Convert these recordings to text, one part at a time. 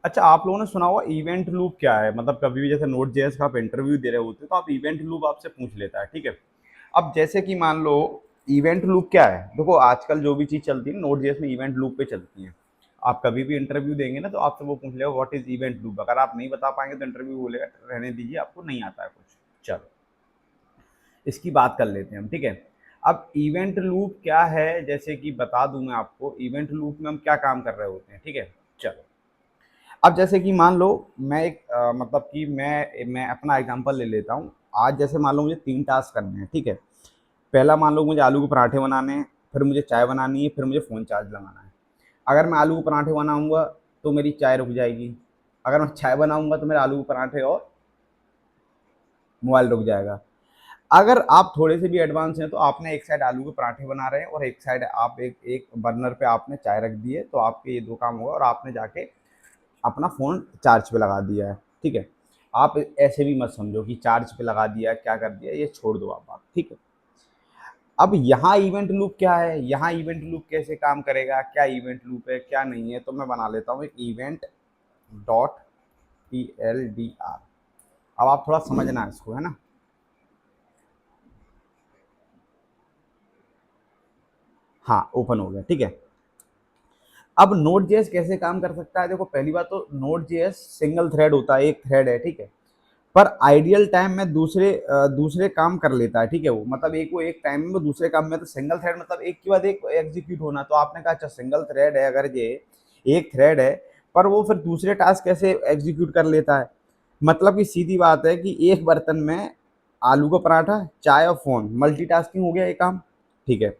अच्छा, आप लोगों ने सुना होगा इवेंट लूप क्या है? मतलब कभी भी जैसे नोड जेएस का आप इंटरव्यू दे रहे होते तो आप इवेंट लूप आपसे पूछ लेता है, ठीक है। अब जैसे कि मान लो इवेंट लूप क्या है, देखो आजकल जो भी चीज चलती है नोड जेएस में इवेंट लूप पे चलती है। आप कभी भी इंटरव्यू देंगे ना तो आपसे वो पूछ लेगा व्हाट इज इवेंट लूप। अगर आप नहीं बता पाएंगे तो इंटरव्यू बोलेगा रहने दीजिए, आपको नहीं आता है कुछ। चलो, इसकी बात कर लेते हैं हम, ठीक है। अब इवेंट लूप क्या है, जैसे कि बता दूं मैं आपको इवेंट लूप में हम क्या काम कर रहे होते हैं, ठीक है। चलो, अब जैसे कि मान लो मैं एक मतलब कि मैं अपना एग्जांपल ले लेता हूँ। आज जैसे मान लो मुझे 3 टास्क करने हैं, ठीक है। पहला मान लो मुझे आलू के पराठे बनाने हैं, फिर मुझे चाय बनानी है, फिर मुझे फ़ोन चार्ज लगाना है। अगर मैं आलू के पराठे बनाऊँगा तो मेरी चाय रुक जाएगी। अगर मैं चाय बनाऊँगा तो मेरे आलू के पराठे और मोबाइल रुक जाएगा। अगर आप थोड़े से भी एडवांस हैं तो आपने एक साइड आलू के पराठे बना रहे हैं और एक साइड आप एक एक बर्नर पे आपने चाय रख दी है, तो आपके ये 2 काम होगा और आपने जाके अपना फ़ोन चार्ज पे लगा दिया है, ठीक है। आप ऐसे भी मत समझो कि चार्ज पे लगा दिया, क्या कर दिया, ये छोड़ दो आप बात, ठीक है। अब यहाँ इवेंट लूप क्या है, यहाँ इवेंट लूप कैसे काम करेगा, क्या इवेंट लूप है क्या नहीं है, तो मैं बना लेता हूँ एक event dot P L D R. अब आप थोड़ा समझना इसको, है ना। हाँ, ओपन हो गया, ठीक है। अब नोड जेएस कैसे काम कर सकता है, देखो पहली बात तो नोड जेएस सिंगल थ्रेड होता है, एक थ्रेड है, ठीक है। पर आइडियल टाइम में दूसरे काम कर लेता है, ठीक है। वो मतलब एक वो एक टाइम में वो दूसरे काम में, तो सिंगल थ्रेड मतलब एक के बाद एक एग्जीक्यूट होना। तो आपने कहा अच्छा सिंगल थ्रेड है, अगर ये एक थ्रेड है पर वो फिर दूसरे टास्क कैसे एग्जीक्यूट कर लेता है। मतलब कि सीधी बात है कि एक बर्तन में आलू का पराठा, चाय और फोन, मल्टीटास्किंग हो गया ये काम, ठीक है।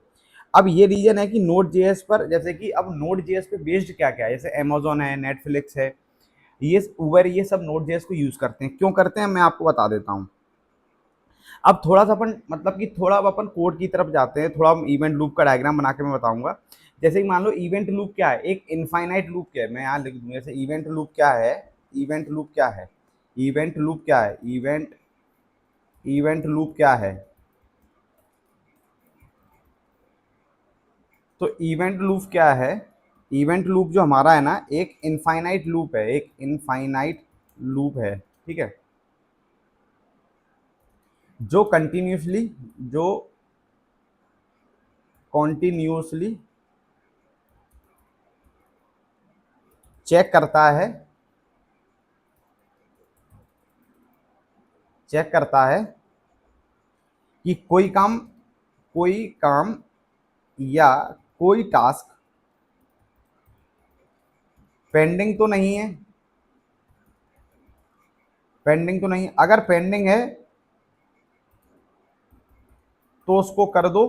अब ये रीजन है कि नोड जेएस पर, जैसे कि अब नोड जेएस पे बेस्ड क्या क्या है, जैसे अमेजोन है, नेटफ्लिक्स है, ये उबर, ये सब नोड जेएस को यूज करते हैं। क्यों करते हैं मैं आपको बता देता हूँ। अब थोड़ा सा अपन मतलब कि थोड़ा अब अपन कोड की तरफ जाते हैं, थोड़ा हम इवेंट लूप का डायग्राम बना के मैं बताऊंगा। जैसे कि मान लो इवेंट लूप क्या है, एक इनफाइनाइट लूप क्या है, मैं यहाँ लिख दूंगा। जैसे इवेंट लूप क्या है, इवेंट लूप क्या है, इवेंट लूप क्या है, इवेंट लूप क्या है। तो इवेंट लूप क्या है, इवेंट लूप जो हमारा है ना एक इनफाइनाइट लूप है, एक इनफाइनाइट लूप है, ठीक है। जो कंटिन्यूसली जो कॉन्टिन्यूसली चेक करता है, चेक करता है कि कोई काम या कोई टास्क पेंडिंग तो नहीं है, पेंडिंग तो नहीं। अगर पेंडिंग है तो उसको कर दो,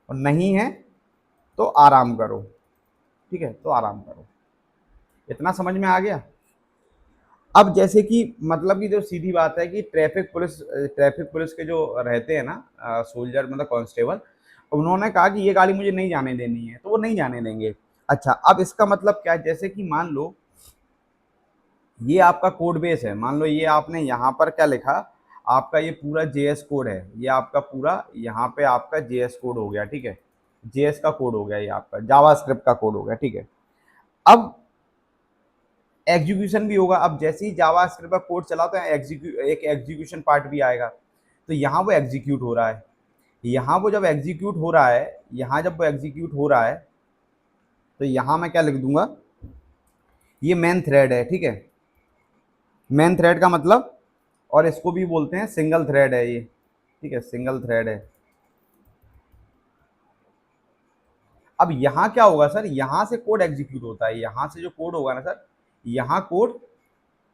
और नहीं है तो आराम करो, ठीक है। तो आराम करो, इतना समझ में आ गया। अब जैसे कि मतलब कि जो सीधी बात है कि ट्रैफिक पुलिस के जो रहते हैं ना सोल्जर मतलब कांस्टेबल, उन्होंने कहा कि ये गाड़ी मुझे नहीं जाने देनी है, तो वो नहीं जाने देंगे। अच्छा, अब इसका मतलब क्या है, जैसे कि मान लो ये आपका कोड बेस है, मान लो ये आपने यहाँ पर क्या लिखा, आपका ये पूरा जेएस कोड है, ये आपका पूरा यहाँ पे आपका जेएस कोड हो गया, ठीक है। जेएस का कोड हो गया, ये आपका जावास्क्रिप्ट का कोड हो गया, ठीक है। अब एग्जीक्यूशन भी होगा। अब जैसे ही जावास्क्रिप्ट का कोड चला तो एक एग्जीक्यूशन पार्ट भी आएगा। तो यहाँ वो एग्जीक्यूट हो रहा है, यहाँ वो जब एग्जीक्यूट हो रहा है, यहाँ जब वो एग्जीक्यूट हो रहा है तो यहाँ मैं क्या लिख दूंगा, ये मेन थ्रेड है, ठीक है। मेन थ्रेड का मतलब, और इसको भी बोलते हैं सिंगल थ्रेड है ये, ठीक है, सिंगल थ्रेड है। अब यहाँ क्या होगा सर, यहाँ से कोड एग्जीक्यूट होता है, यहाँ से जो कोड होगा ना सर, यहाँ कोड,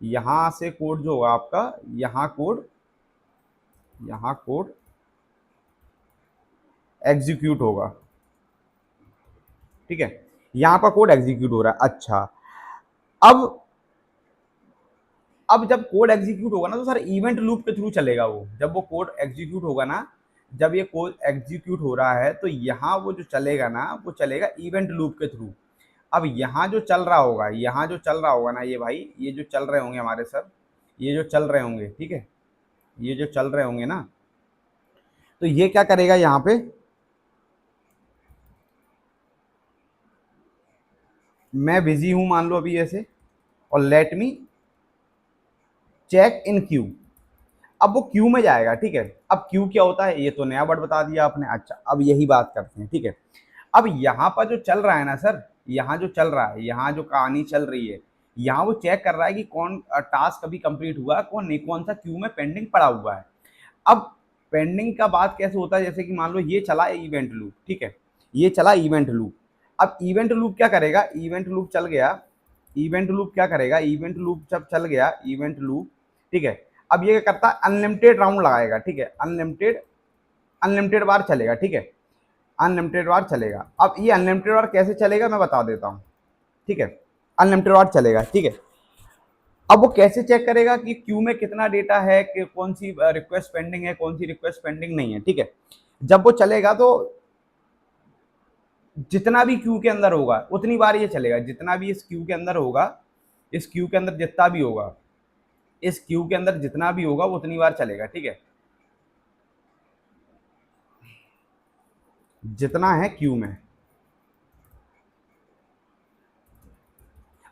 यहाँ से कोड जो होगा आपका, यहाँ कोड एग्जीक्यूट होगा, ठीक है। यहाँ का कोड एग्जीक्यूट हो रहा है। अच्छा, अब अब जब कोड एग्जीक्यूट होगा ना तो सर इवेंट लूप के थ्रू चलेगा वो। जब वो कोड एग्जीक्यूट होगा ना, जब ये कोड एग्जीक्यूट हो रहा है तो यहाँ वो जो चलेगा ना वो चलेगा इवेंट लूप के थ्रू। अब यहाँ जो चल रहा होगा, यहाँ जो चल रहा होगा ना ये भाई, ये जो चल रहे होंगे हमारे सर, ये जो चल रहे होंगे, ठीक है, ये जो चल रहे होंगे ना, तो ये क्या करेगा यहाँ पे, मैं बिजी हूँ मान लो अभी ऐसे, और let me check in queue. अब वो क्यू में जाएगा, ठीक है। अब क्यू क्या होता है, ये तो नया वर्ड बता दिया आपने। अच्छा, अब यही बात करते हैं, ठीक है। अब यहाँ पर जो चल रहा है ना सर, यहाँ जो चल रहा है, यहाँ जो कहानी चल रही है, यहाँ वो चेक कर रहा है कि कौन टास्क अभी कंप्लीट हुआ है, कौन नहीं, कौन सा क्यू में पेंडिंग पड़ा हुआ है। अब पेंडिंग का बात कैसे होता है, जैसे कि मान लो ये चला इवेंट लूप, ठीक है, ये चला इवेंट लूप। अब इवेंट लूप क्या करेगा, इवेंट लूप चल गया, इवेंट लूप क्या करेगा, इवेंट लूप जब चल गया इवेंट लूप, ठीक है। अब ये क्या करता है, अनलिमिटेड राउंड लगाएगा, ठीक है, अनलिमिटेड, अनलिमिटेड बार चलेगा, ठीक है, अनलिमिटेड बार चलेगा। अब ये अनलिमिटेड बार कैसे चलेगा मैं बता देता हूँ, ठीक है। अनलिमिटेड बार चलेगा, ठीक है। अब वो कैसे चेक करेगा कि क्यू में कितना डेटा है, कि कौन सी रिक्वेस्ट पेंडिंग है, कौन सी रिक्वेस्ट पेंडिंग नहीं है, ठीक है। जब वो चलेगा तो जितना भी क्यू के अंदर होगा उतनी बार ये चलेगा, जितना भी इस क्यू के अंदर होगा, इस क्यू के अंदर जितना भी होगा, इस क्यू के अंदर जितना भी होगा वो उतनी बार चलेगा, ठीक है, जितना है क्यू में।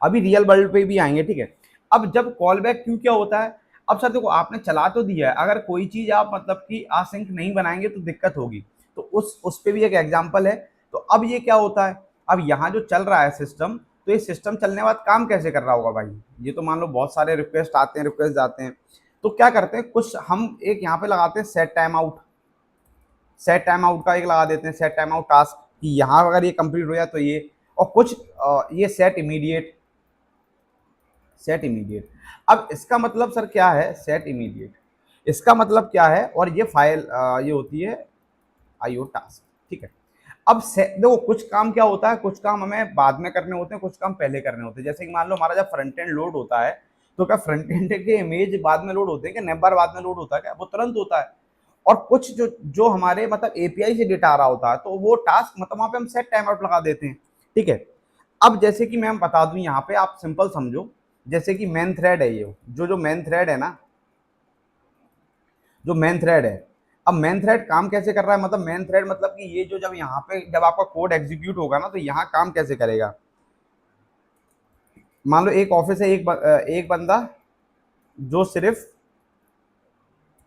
अभी रियल वर्ल्ड पे भी आएंगे, ठीक है। अब जब कॉल बैक क्यू क्या होता है, अब सर देखो आपने चला तो दिया है, अगर कोई चीज आप मतलब कि आसिंक नहीं बनाएंगे तो दिक्कत होगी, तो उस पे भी एक एग्जांपल है। तो अब ये क्या होता है, अब यहाँ जो चल रहा है सिस्टम, तो ये सिस्टम चलने के बाद काम कैसे कर रहा होगा भाई, ये तो मान लो बहुत सारे रिक्वेस्ट आते हैं, रिक्वेस्ट जाते हैं, तो क्या करते हैं, कुछ हम एक यहाँ पे लगाते हैं set time out, set time out का एक लगा देते हैं, सेट टाइम आउट टास्क, कि यहाँ अगर ये कंप्लीट हो जाए तो ये, और कुछ ये सेट इमीडिएट, सेट इमीडिएट। अब इसका मतलब सर क्या है, सेट इमीडिएट, इसका मतलब क्या है, और ये फाइल ये होती है आईओ टास्क, ठीक है। अब देखो कुछ काम क्या होता है, कुछ काम हमें बाद में करने होते हैं, कुछ काम पहले करने होते हैं। जैसे कि मान लो हमारा जब फ्रंट एंड लोड होता है, तो क्या फ्रंट एंड के इमेज बाद में लोड होते हैं, क्या नेबर बाद में लोड होता है, क्या वो तुरंत होता है। और कुछ जो जो हमारे मतलब एपीआई से डेटा आ रहा होता है, तो वो टास्क मतलब वहां पे हम सेट टाइम आउट लगा देते हैं, ठीक है। अब जैसे कि मैं बता दूं यहाँ पे, आप सिंपल समझो, जैसे कि मेन थ्रेड है, ये जो मेन थ्रेड है ना, जो मेन थ्रेड है, अब मेन थ्रेड काम कैसे कर रहा है, मतलब मेन थ्रेड मतलब कि ये जो जब यहाँ पे जब आपका कोड एग्जीक्यूट होगा ना, तो यहाँ काम कैसे करेगा। मान लो एक ऑफिस है, एक बंदा जो सिर्फ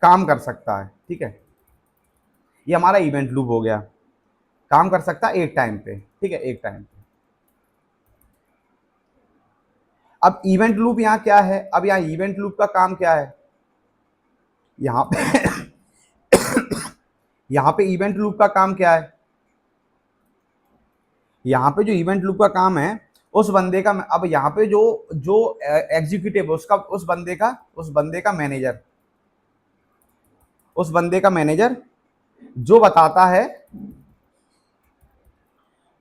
काम कर सकता है, ठीक है, ये हमारा इवेंट लूप हो गया, काम कर सकता है एक टाइम पे, ठीक है, एक टाइम पे। अब इवेंट लूप यहाँ क्या है, अब यहाँ इवेंट लूप का काम क्या है, यहाँ पे यहाँ पे इवेंट लूप का काम क्या है, यहाँ पे जो इवेंट लूप का काम है, उस बंदे का, अब यहाँ पे जो जो एग्जीक्यूटिव उसका, उस बंदे का मैनेजर, उस बंदे का मैनेजर जो बताता है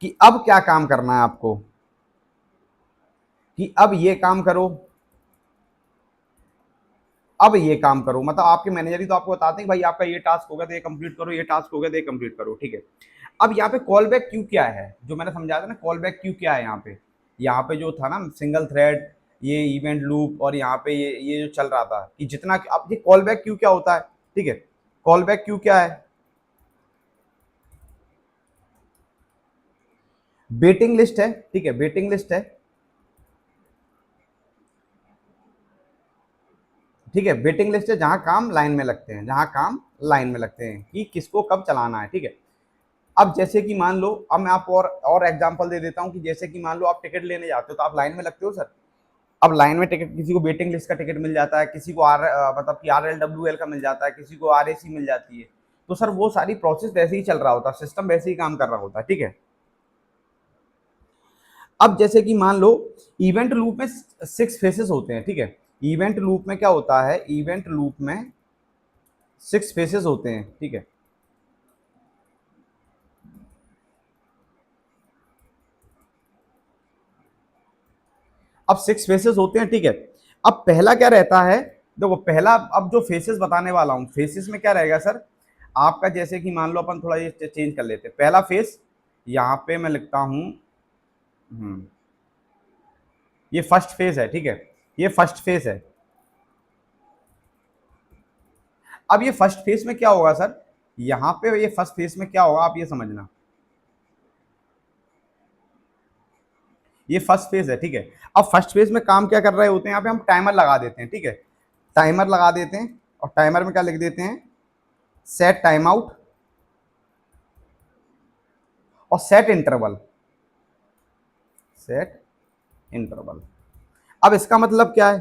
कि अब क्या काम करना है आपको, कि अब ये काम करो, अब ये काम करो, मतलब आपके मैनेजर ही तो आपको बताते हैं भाई आपका ये टास्क हो गया तो ये कंप्लीट करो, ये टास्क हो गया तो ये कंप्लीट करो, ठीक है। अब यहाँ पे कॉल बैक क्यू क्या है, जो मैंने समझाया था ना, कॉल बैक क्यू क्या है, यहाँ पे जो था ना सिंगल थ्रेड, ये इवेंट लूप, और यहाँ पे ये जो चल रहा था कि जितना, अब ये कॉल बैक क्यू क्या होता है, ठीक है, कॉल बैक क्यू क्या है, वेटिंग लिस्ट है, ठीक है, वेटिंग लिस्ट है, ठीक है, वेटिंग लिस्ट है, जहां काम लाइन में लगते हैं, जहां काम लाइन में लगते हैं कि किसको कब चलाना है, ठीक है। अब जैसे कि मान लो, अब मैं आपको और एग्जांपल दे देता हूं, कि जैसे कि मान लो आप टिकट लेने जाते हो तो आप लाइन में लगते हो सर। अब लाइन में टिकट, किसी को वेटिंग लिस्ट का टिकट मिल जाता है, किसी को मतलब कि RLWL का मिल जाता है, किसी को RAC मिल जाती है। तो सर वो सारी प्रोसेस वैसे ही चल रहा होता है, सिस्टम वैसे ही काम कर रहा होता है, ठीक है। अब जैसे कि मान लो इवेंट लूप में 6 फेसेस होते हैं, ठीक है, इवेंट लूप में क्या होता है, इवेंट लूप में 6 फेसेस होते हैं, ठीक है। अब 6 फेसेस होते हैं, ठीक है। अब पहला क्या रहता है, देखो पहला, अब जो फेसेस बताने वाला हूं, फेसेस में क्या रहेगा सर, आपका जैसे कि मान लो अपन थोड़ा ये चेंज कर लेते हैं, पहला फेस यहाँ पे मैं लिखता हूं, ये फर्स्ट फेज है, ठीक है, ये फर्स्ट फेज है। अब ये फर्स्ट फेज में क्या होगा सर, यहाँ पे ये फर्स्ट फेज में क्या होगा आप ये समझना, ये फर्स्ट फेज है, ठीक है। अब फर्स्ट फेज में काम क्या कर रहे होते हैं, यहाँ पे हम टाइमर लगा देते हैं, ठीक है। टाइमर लगा देते हैं और टाइमर में क्या लिख देते हैं, सेट टाइम आउट और सेट इंटरवल, सेट इंटरवल। अब इसका मतलब क्या है,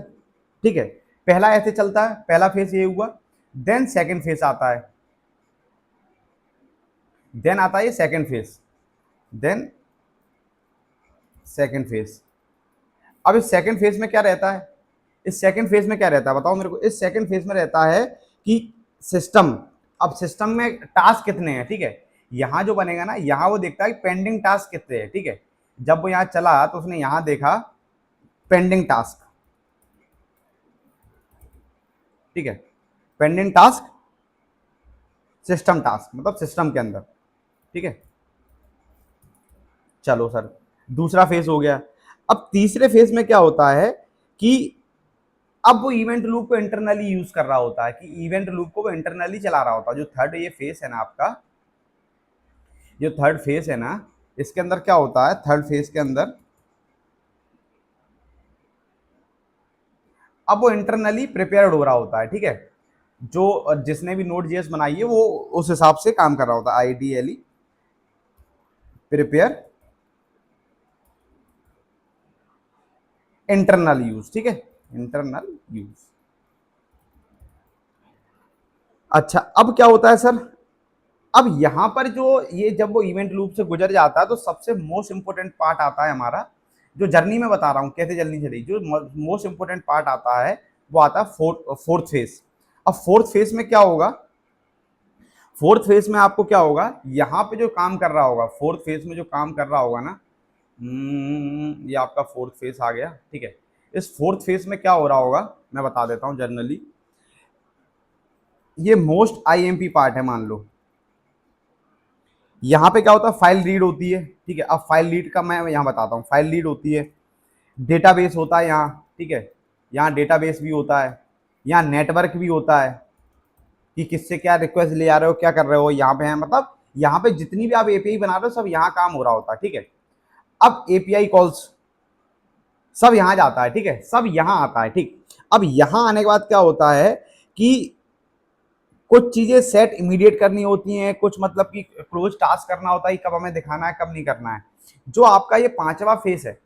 ठीक है। पहला ऐसे चलता है, पहला फेज ये हुआ, देन सेकंड फेज आता है, देन आता है ये second phase, then second phase. अब इस सेकंड फेज में क्या रहता है, इस सेकंड फेज में क्या रहता है बताओ मेरे को। इस सेकंड फेज में रहता है कि सिस्टम, अब सिस्टम में टास्क कितने हैं, ठीक है। यहां जो बनेगा ना, यहां वो देखता है कि पेंडिंग टास्क कितने हैं, ठीक है। जब वो यहां चला तो उसने यहां देखा पेंडिंग टास्क, ठीक है। पेंडिंग टास्क सिस्टम टास्क, मतलब सिस्टम के अंदर, ठीक है। चलो सर, दूसरा फेज हो गया। अब तीसरे फेज में क्या होता है कि अब वो इवेंट लूप को इंटरनली यूज कर रहा होता है, कि इवेंट लूप को वो इंटरनली चला रहा होता है। जो थर्ड ये फेज है ना आपका, जो थर्ड फेज है ना, इसके अंदर क्या होता है, थर्ड फेज के अंदर अब वो इंटरनली प्रिपेयर्ड हो रहा होता है, ठीक है। जो जिसने भी नोड जेएस बनाई है वो उस हिसाब से काम कर रहा होता है, आइडियली प्रिपेयर इंटरनल यूज, ठीक है, इंटरनल यूज। अच्छा, अब क्या होता है सर, अब यहां पर जो ये जब वो इवेंट लूप से गुजर जाता है तो सबसे मोस्ट इंपोर्टेंट पार्ट आता है हमारा, जो जर्नी में बता रहा हूं कैसे जर्नी चली, जो मोस्ट इंपोर्टेंट पार्ट आता है वो आता है फोर्थ फेज। अब फोर्थ फेज में क्या होगा, फोर्थ फेज में आपको क्या होगा, यहां पे जो काम कर रहा होगा, फोर्थ फेज में जो काम कर रहा होगा ना, ये आपका फोर्थ फेज आ गया, ठीक है। इस फोर्थ फेज में क्या हो रहा होगा मैं बता देता हूं जनरली। ये मोस्ट आईएमपी पार्ट है, मान लो यहाँ पे क्या होता है, फाइल रीड होती है, ठीक है। अब फाइल रीड का मैं यहाँ बताता हूँ, फाइल रीड होती है, डेटाबेस होता है यहाँ, ठीक है। यहाँ डेटाबेस भी होता है, यहाँ नेटवर्क भी होता है, कि किससे क्या रिक्वेस्ट ले आ रहे हो, क्या कर रहे हो, यहाँ पे है, मतलब यहाँ पे जितनी भी आप एपीआई बना रहे हो सब यहाँ काम हो रहा होता है, ठीक है। अब एपीआई कॉल्स सब यहाँ जाता है, ठीक है, सब यहाँ आता है, ठीक। अब यहाँ आने के बाद क्या होता है कि कुछ चीजें सेट इमीडिएट करनी होती हैं, कुछ मतलब कि क्लोज टास्क करना होता है, कब हमें दिखाना है कब नहीं करना है। जो आपका ये पांचवा फेस है,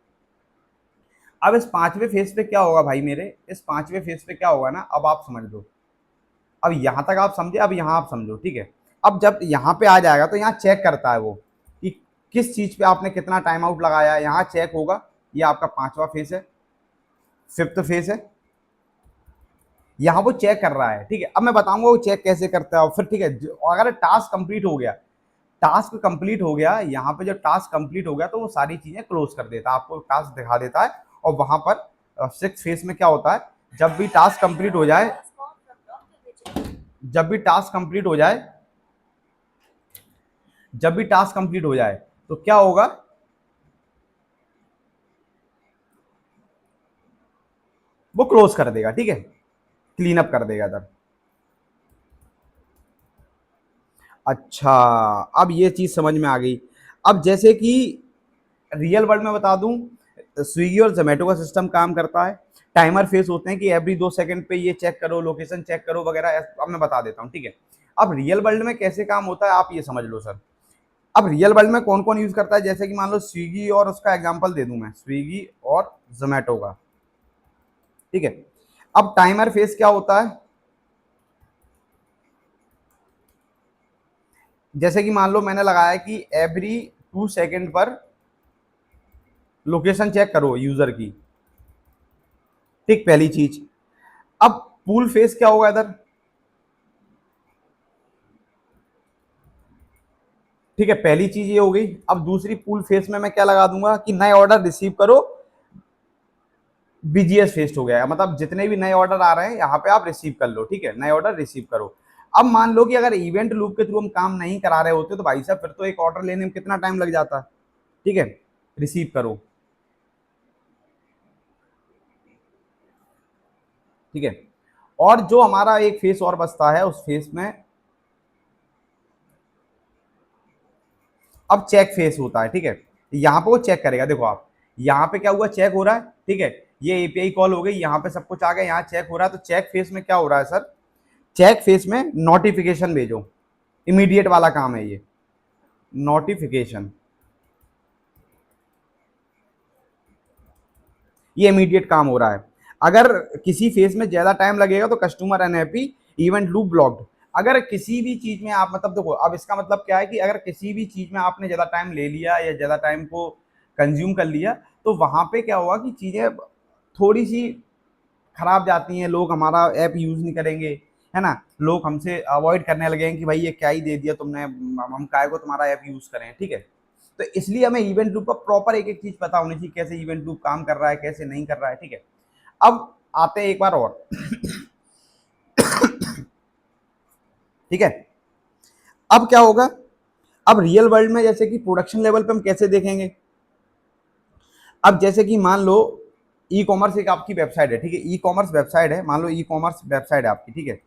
अब इस पांचवें फेस पे क्या होगा भाई मेरे, इस पांचवें फेस पे क्या होगा ना, अब आप समझ लो। अब यहां तक आप समझे, अब यहां आप समझो, ठीक है। अब जब यहाँ पे आ जाएगा तो यहाँ चेक करता है वो कि किस चीज पे आपने कितना टाइम आउट लगाया है, यहाँ चेक होगा। ये आपका पांचवा फेस है, फिफ्थ फेस है, यहाँ वो चेक कर रहा है, ठीक है। अब मैं बताऊंगा वो चेक कैसे करता है और फिर, ठीक है। अगर टास्क कंप्लीट हो गया, टास्क कंप्लीट हो गया, यहाँ पे जो टास्क कंप्लीट हो गया तो वो सारी चीजें क्लोज कर देता है, आपको टास्क दिखा देता है। और वहां पर सिक्स फेज में क्या होता है, जब भी टास्क कंप्लीट हो जाए, जब भी टास्क कंप्लीट हो जाए, जब भी टास्क कंप्लीट हो जाए तो क्या होगा, वो क्लोज कर देगा, ठीक है, क्लीन अप कर देगा इधर। अच्छा, अब ये चीज समझ में आ गई। अब जैसे कि रियल वर्ल्ड में बता दूं, स्विगी और जोमेटो का सिस्टम काम करता है, टाइमर फेस होते हैं कि एवरी 2 सेकंड पे ये चेक करो, लोकेशन चेक करो वगैरह। अब मैं बता देता हूँ, ठीक है। अब रियल वर्ल्ड में कैसे काम होता है आप ये समझ लो सर। अब रियल वर्ल्ड में कौन कौन यूज करता है, जैसे कि मान लो स्विगी, और उसका एग्जांपल दे दूं मैं, स्विगी और जोमेटो का, ठीक है। अब टाइमर फेस क्या होता है, जैसे कि मान लो मैंने लगाया कि एवरी 2 सेकंड पर लोकेशन चेक करो यूजर की, ठीक, पहली चीज। अब पूल फेस क्या होगा इधर, ठीक है, पहली चीज ये हो गई। अब दूसरी पूल फेस में मैं क्या लगा दूंगा कि नए ऑर्डर रिसीव करो, बीजीएस फेस्ट हो गया, मतलब जितने भी नए ऑर्डर आ रहे हैं यहाँ पे आप रिसीव कर लो, ठीक है, नए ऑर्डर रिसीव करो। अब मान लो कि अगर इवेंट लूप के थ्रू हम काम नहीं करा रहे होते तो भाई साहब फिर तो एक ऑर्डर लेने में कितना टाइम लग जाता, ठीक है, रिसीव करो, ठीक है। और जो हमारा एक फेस और बचता है, उस फेस में अब चेक फेस होता है, ठीक है। यहाँ पे वो चेक करेगा, देखो आप, यहाँ पे क्या हुआ, चेक हो रहा है, ठीक है, ये एपीआई कॉल हो गई, यहाँ पे सब कुछ आ गया, यहाँ चेक हो रहा है। तो चेक फेस में क्या हो रहा है सर, चेक फेस में नोटिफिकेशन भेजो, इमीडिएट वाला काम है ये, नोटिफिकेशन, ये इमीडिएट काम हो रहा है। अगर किसी फेज में ज्यादा टाइम लगेगा तो customer unhappy, event loop blocked. अगर किसी भी चीज में आप मतलब देखो, अब इसका मतलब क्या है कि अगर किसी भी चीज में आपने ज्यादा टाइम ले लिया या ज्यादा टाइम को कंज्यूम कर लिया, तो वहां पे क्या होगा कि चीजें थोड़ी सी खराब जाती हैं, लोग हमारा ऐप यूज नहीं करेंगे, है ना, लोग हमसे अवॉइड करने लगेंगे कि भाई ये क्या ही दे दिया तुमने, हम काय को तुम्हारा ऐप यूज करें, ठीक है। तो इसलिए हमें इवेंट लूप का प्रॉपर एक एक चीज पता होनी चाहिए, कैसे इवेंट लूप काम कर रहा है, कैसे नहीं कर रहा है, ठीक है। अब आते हैं एक बार और ठीक है। अब क्या होगा, अब रियल वर्ल्ड में जैसे कि प्रोडक्शन लेवल पे हम कैसे देखेंगे। अब जैसे कि मान लो ई कॉमर्स एक आपकी वेबसाइट है, ठीक है, ई कॉमर्स वेबसाइट है, मान लो ई कॉमर्स वेबसाइट है आपकी, ठीक है,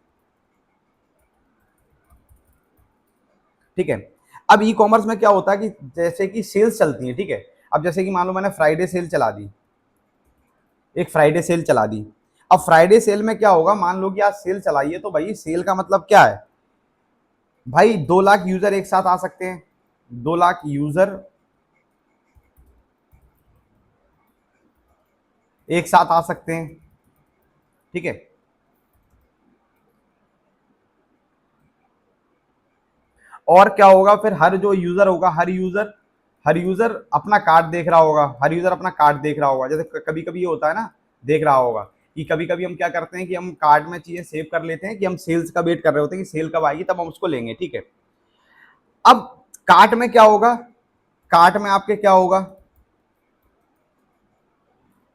ठीक है। अब ई कॉमर्स में क्या होता है कि जैसे कि सेल्स चलती है, ठीक है। अब जैसे कि मान लो मैंने फ्राइडे सेल चला दी, एक फ्राइडे सेल चला दी। अब फ्राइडे सेल में क्या होगा, मान लो कि आज सेल चलाइए, तो भाई सेल का मतलब क्या है, भाई 2 लाख यूजर एक साथ आ सकते हैं, 2 लाख यूजर एक साथ आ सकते हैं, ठीक है। और क्या होगा फिर, हर जो यूजर होगा, हर यूजर अपना कार्ड देख रहा होगा, हर यूजर अपना कार्ड देख रहा होगा। जैसे कभी कभी ये होता है ना, देख रहा होगा कि कभी कभी हम क्या करते हैं कि हम कार्ड में चीजें सेव कर लेते हैं कि हम सेल्स का वेट कर रहे होते हैं कि सेल कब आएगी तब हम उसको लेंगे, ठीक है। अब कार्ट में क्या होगा, कार्ट में आपके क्या होगा,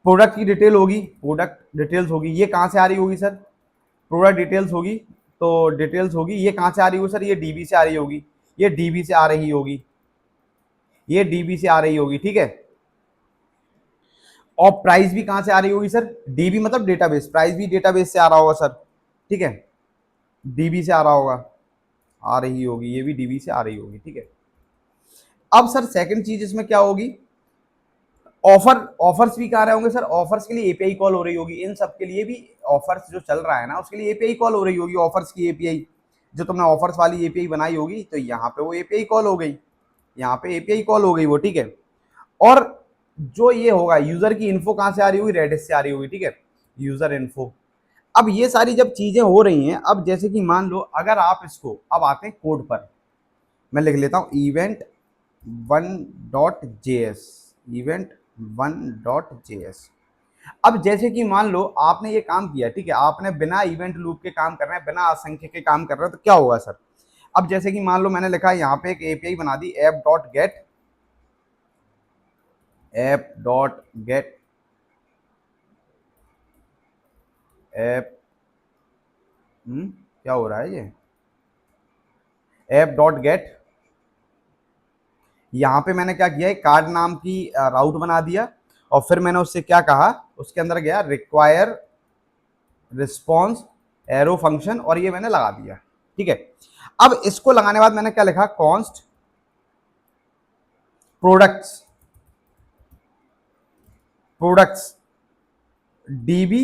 प्रोडक्ट की डिटेल होगी, प्रोडक्ट डिटेल्स होगी, ये कहाँ से आ रही होगी सर, प्रोडक्ट डिटेल्स होगी। तो डिटेल्स होगी, ये कहाँ से आ रही होगी सर, ये डीबी से आ रही होगी, ये डीबी से आ रही होगी, ये डीबी से आ रही होगी, ठीक है। और प्राइस भी कहां से आ रही होगी सर, डीबी मतलब डेटाबेस, प्राइस भी डेटाबेस से आ रहा होगा सर, ठीक है, डीबी से आ रहा होगा, आ रही होगी, ये भी डीबी से आ रही होगी, ठीक है। अब सर सेकंड चीज इसमें क्या होगी, ऑफर्स भी कहा रहे होंगे सर, ऑफर्स के लिए एपीआई कॉल हो रही होगी, इन सब के लिए भी ऑफर्स जो चल रहा है ना उसके लिए एपीआई कॉल हो रही होगी, ऑफर्स की एपीआई, जो तुमने ऑफर्स वाली एपीआई बनाई होगी, तो यहाँ पे वो एपीआई कॉल हो गई, यहाँ पे एपीआई कॉल हो गई वो, ठीक है। और जो ये होगा, यूजर की इन्फो कहां से आ रही होगी, रेडिस से आ रही होगी, ठीक है, यूजर इन्फो। अब ये सारी जब चीजें हो रही हैं, अब जैसे कि मान लो अगर आप इसको, अब आते हैं कोड पर, मैं लिख लेता हूं इवेंट 1.js, इवेंट 1.js। अब जैसे कि मान लो आपने ये काम किया, ठीक है, आपने बिना इवेंट लूप के काम कर रहे हैं, बिना असंख्य के काम कर रहे हो, तो क्या होगा सर। अब जैसे कि मान लो मैंने लिखा यहाँ पे एक एपीआई बना दी, ऐप डॉट गेट ऐप, क्या हो रहा है ये, ऐप.गेट। यहाँ पे मैंने क्या किया है, कार्ड नाम की राउट बना दिया, और फिर मैंने उससे क्या कहा, उसके अंदर गया रिक्वायर रिस्पॉन्स एरो फंक्शन, और ये मैंने लगा दिया, ठीक है। अब इसको लगाने के बाद मैंने क्या लिखा, const products, products DB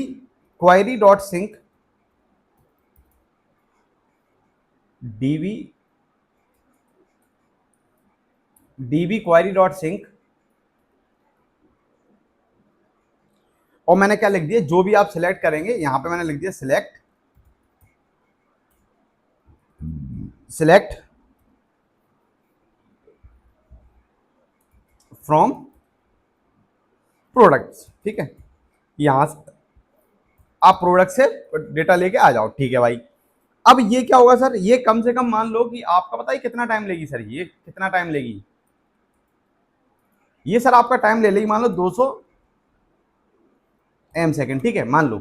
query dot sync, DB DB query dot sync. और मैंने क्या लिख दिया, जो भी आप सिलेक्ट करेंगे, यहां पे मैंने लिख दिया सिलेक्ट फ्रॉम प्रोडक्ट्स, ठीक है, यहां से आप प्रोडक्ट से डेटा लेके आ जाओ, ठीक है भाई। अब ये क्या होगा सर, ये कम से कम मान लो कि आपका पता है कितना टाइम लेगी सर, ये कितना टाइम लेगी, ये सर आपका टाइम ले लेगी मान लो 200 एम सेकेंड, ठीक है, मान लो।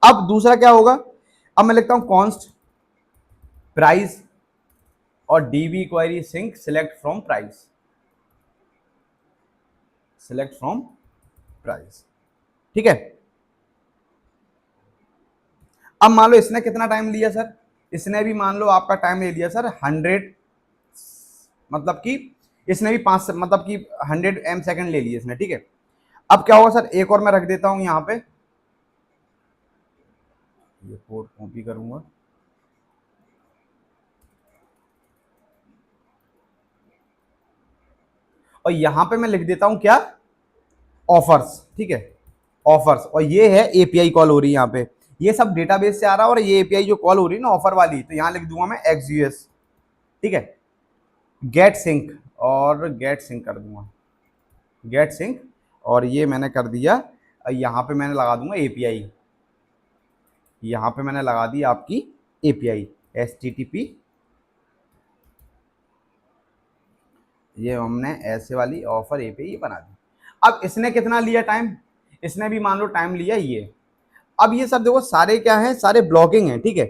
अब दूसरा क्या होगा, अब मैं लिखता हूं कॉन्स्ट प्राइस और DB query sync select from price, select from price, ठीक है। अब मान लो इसने कितना टाइम लिया सर, इसने भी मान लो आपका टाइम ले लिया सर 100, मतलब कि इसने भी 5 मतलब कि 100 एम सेकेंड ले लिए इसने, ठीक है। अब क्या होगा सर, एक और मैं रख देता हूं यहाँ पे, ये कोड कॉपी करूंगा, और यहां पे मैं लिख देता हूं क्या, ऑफर्स, ठीक है, ऑफर्स, और ये है एपीआई कॉल हो रही है यहाँ पे, ये सब डेटाबेस से आ रहा है, और ये एपीआई जो कॉल हो रही है ना ऑफर वाली, तो यहां लिख दूंगा मैं एक्सयूएस, ठीक है, गेट सिंक, और गेट सिंक कर दूंगा, गेट सिंक, और ये मैंने कर दिया, यहाँ पे मैंने लगा दूंगा एपीआई, यहाँ पे मैंने लगा दी आपकी एपीआई, HTTP, ये हमने ऐसे वाली ऑफर एपीआई बना दी। अब इसने कितना लिया टाइम, इसने भी मान लो टाइम लिया ये। अब ये सब देखो सारे क्या है, सारे ब्लॉकिंग है, ठीक है।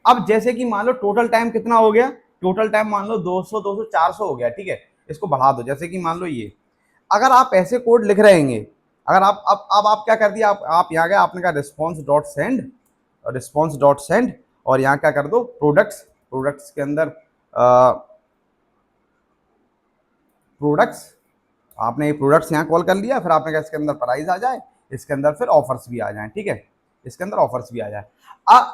अब जैसे कि मान लो टोटल टाइम कितना हो गया, टोटल टाइम मान लो 200 200 400 हो गया, ठीक है। इसको बढ़ा दो, जैसे कि मान लो ये, अगर आप ऐसे कोड लिख रहेंगे, अगर आप अब आप क्या कर दिया, आप यहाँ गए, आपने कहा response dot send, response dot send, और यहाँ क्या कर दो, प्रोडक्ट्स, प्रोडक्ट्स के अंदर प्रोडक्ट्स, आपने ये प्रोडक्ट्स यहाँ कॉल कर लिया, फिर आपने कहा इसके अंदर प्राइस आ जाए, इसके अंदर फिर ऑफर्स भी आ जाए, ठीक है, इसके अंदर ऑफर्स भी आ जाए।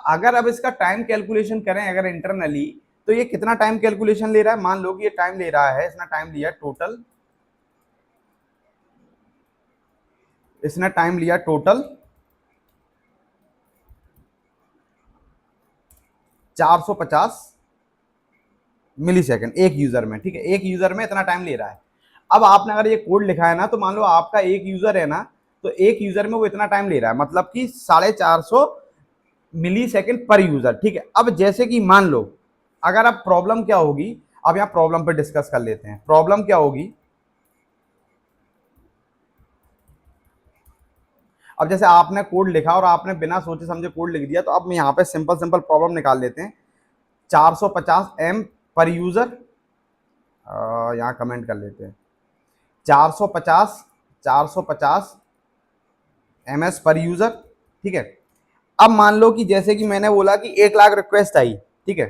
अगर अब इसका टाइम कैलकुलेशन करें अगर इंटरनली, तो ये कितना टाइम कैलकुलेशन ले रहा है, मान लो कि ये टाइम ले रहा है, इसने टाइम लिया टोटल, इसने टाइम लिया टोटल 450 मिली सेकेंड एक यूजर में, ठीक है, एक यूजर में इतना टाइम ले रहा है। अब आपने अगर ये कोड लिखा है ना, तो मान लो आपका एक यूजर है ना, तो एक यूजर में वो इतना टाइम ले रहा है, मतलब कि 450 मिली सेकेंड पर यूजर, ठीक है। अब जैसे कि मान लो, अगर अब प्रॉब्लम क्या होगी, अब यहाँ प्रॉब्लम पे डिस्कस कर लेते हैं, प्रॉब्लम क्या होगी। अब जैसे आपने कोड लिखा और आपने बिना सोचे समझे कोड लिख दिया, तो अब यहाँ पे सिंपल सिंपल प्रॉब्लम निकाल लेते हैं। 450 M पर यूजर, यहाँ कमेंट कर लेते हैं, 450 MS पर यूजर, ठीक है। अब मान लो कि जैसे कि मैंने बोला कि 1 लाख रिक्वेस्ट आई, ठीक है,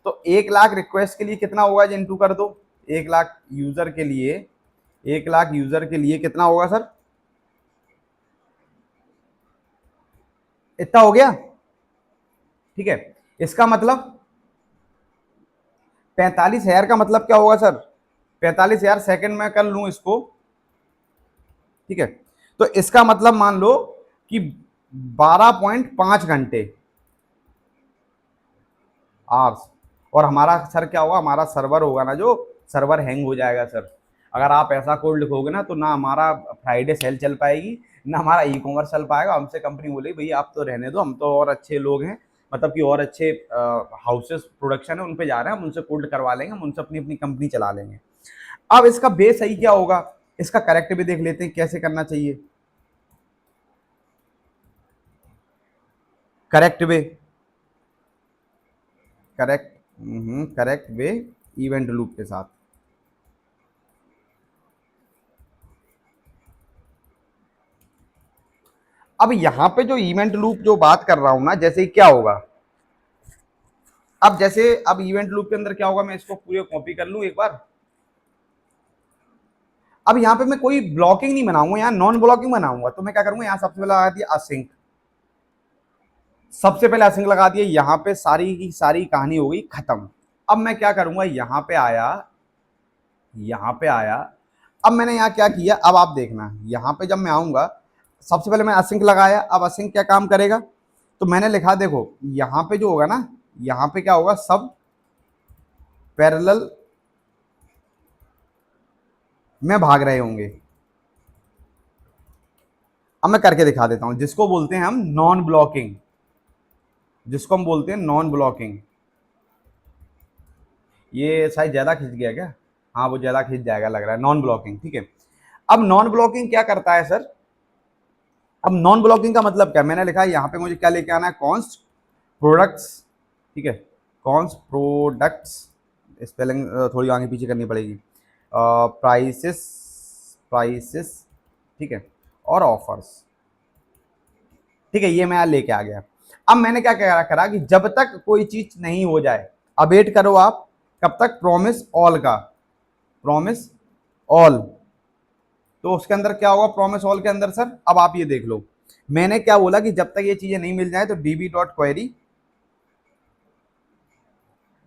तो 1 लाख रिक्वेस्ट के लिए कितना होगा, इंटू कर दो, 1 लाख यूजर के लिए, 1 लाख यूजर के लिए कितना होगा सर, इतना हो गया, ठीक है। इसका मतलब 45,000 का मतलब क्या होगा सर, 45,000 सेकंड में कर लूं इसको, ठीक है, तो इसका मतलब मान लो कि 12.5 घंटे आवर्स, और हमारा सर क्या होगा, हमारा सर्वर होगा ना, जो सर्वर हैंग हो जाएगा सर। अगर आप ऐसा कोड लिखोगे ना, तो ना हमारा फ्राइडे सेल चल पाएगी, ना हमारा ई कॉमर्स चल पाएगा, हमसे कंपनी बोलेगी भैया आप तो रहने दो, हम तो और अच्छे लोग हैं, मतलब कि और अच्छे हाउसेस प्रोडक्शन है उन पे जा रहे हैं, हम उनसे कोड करवा लेंगे, हम उनसे अपनी अपनी कंपनी चला लेंगे। अब इसका बेस सही क्या होगा, इसका करेक्ट भी देख लेते हैं कैसे करना चाहिए, correct way, correct, correct way event loop के साथ। अब यहां पे जो इवेंट लूप जो बात कर रहा हूं ना, जैसे क्या होगा, अब जैसे अब इवेंट लूप के अंदर क्या होगा, मैं इसको पूरे कॉपी कर लूं एक बार। अब यहाँ पे मैं कोई ब्लॉकिंग नहीं बनाऊंगा, यहाँ नॉन ब्लॉकिंग बनाऊंगा, तो मैं क्या करूंगा, यहाँ सबसे पहले लगा दिया असिंक, सबसे पहले असिंक लगा दिया, यहाँ पे सारी की सारी कहानी हो गई खत्म। अब मैं क्या करूंगा, यहाँ पे आया, यहाँ पे आया, अब मैंने यहाँ क्या किया, अब आप देखना, यहाँ पे जब मैं आऊंगा, सबसे पहले मैं असिंक लगाया, अब असिंक क्या काम करेगा, तो मैंने लिखा देखो, यहाँ पे जो होगा ना, यहाँ पे क्या होगा, सब पैरेलल में भाग रहे होंगे। अब मैं करके दिखा देता हूं, जिसको बोलते हैं हम नॉन ब्लॉकिंग, जिसको हम बोलते हैं नॉन ब्लॉकिंग। ये शायद ज्यादा खिंच गया क्या, हाँ वो ज्यादा खिंच जाएगा लग रहा है, नॉन ब्लॉकिंग, ठीक है। अब नॉन ब्लॉकिंग क्या करता है सर, अब नॉन ब्लॉकिंग का मतलब क्या, मैंने लिखा है यहाँ पे मुझे क्या लेके आना है, कॉन्स्ट प्रोडक्ट्स, ठीक है, कॉन्स्ट प्रोडक्ट्स, स्पेलिंग थोड़ी आगे पीछे करनी पड़ेगी, प्राइसेस, प्राइसेस, ठीक है, और ऑफर्स, ठीक है, ये मैं यहाँ लेके आ गया। अब मैंने क्या करा कि जब तक कोई चीज नहीं हो जाए, अवेट करो आप, कब तक, प्रॉमिस ऑल का, प्रॉमिस ऑल, तो उसके अंदर क्या होगा प्रॉमिस ऑल के अंदर सर? अब आप ये देख लो, मैंने क्या बोला कि जब तक ये चीजें नहीं मिल जाए तो डीबी डॉट क्वेरी,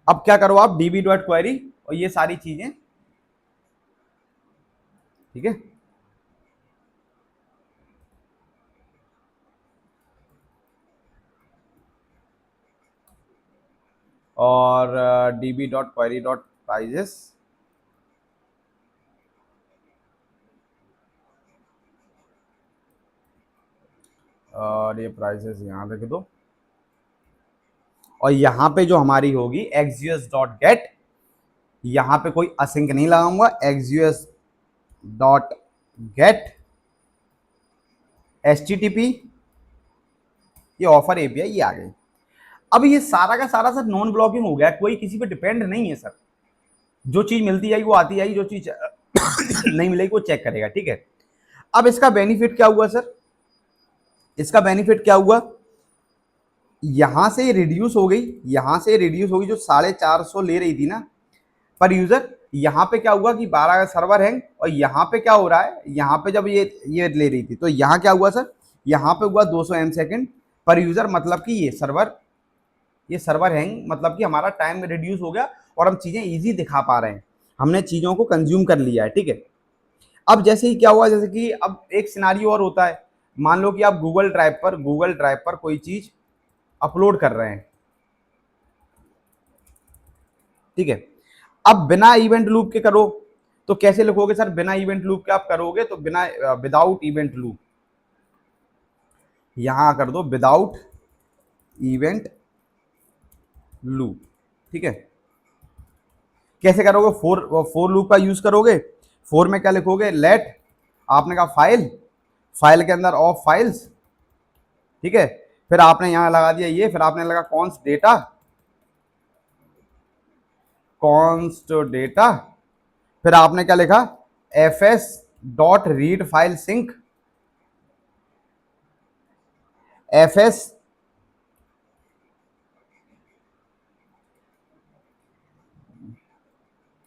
अब क्या करो आप डीबी डॉट क्वेरी और ये सारी चीजें, ठीक है, और DB dot query dot prices, और ये प्राइसेस यहाँ लिख दो, और यहाँ पे जो हमारी होगी एक्सयूएस डॉट गेट, यहाँ पे कोई असिंक नहीं लगाऊंगा, एक्सयूएस डॉट गेट एचटीटीपी, ये ऑफर एपीआई ये आ गई। अब ये सारा का सारा सर नॉन ब्लॉकिंग हो गया, कोई किसी पे डिपेंड नहीं है सर, जो चीज मिलती जाएगी वो आती जाएगी, जो चीज नहीं मिलेगी वो चेक करेगा, ठीक है। अब इसका बेनिफिट क्या हुआ सर? इसका बेनिफिट क्या हुआ, यहां से रिड्यूस हो गई, यहां से रिड्यूस होगी, जो 450 ले रही थी ना पर यूजर, यहाँ पे क्या हुआ कि 12 का सर्वर हैंग, और यहाँ पे क्या हो रहा है, यहाँ पे जब ये ले रही थी तो यहाँ क्या हुआ सर, यहाँ पे हुआ 200 एम सेकेंड पर यूजर, मतलब कि ये सर्वर हैंग, मतलब कि हमारा टाइम रिड्यूस हो गया और हम चीजें इजी दिखा पा रहे हैं, हमने चीजों को कंज्यूम कर लिया है, ठीक है। अब जैसे ही क्या हुआ, जैसे कि अब एक सिनारियो और होता है, मान लो कि आप गूगल ड्राइव पर कोई चीज अपलोड कर रहे हैं, ठीक है। अब बिना इवेंट लूप के करो तो कैसे लिखोगे सर? बिना इवेंट लूप के आप करोगे तो बिना विदाउट इवेंट लूप, यहां कर दो विदाउट इवेंट लूप, ठीक है। कैसे करोगे? फोर लूप का यूज करोगे, फोर में क्या लिखोगे? लेट, आपने कहा फाइल के अंदर ऑफ फाइल्स, ठीक है, फिर आपने यहां लगा दिया ये, फिर आपने लगा कॉन्स्ट डेटा, फिर आपने क्या लिखा? fs dot read file sync, fs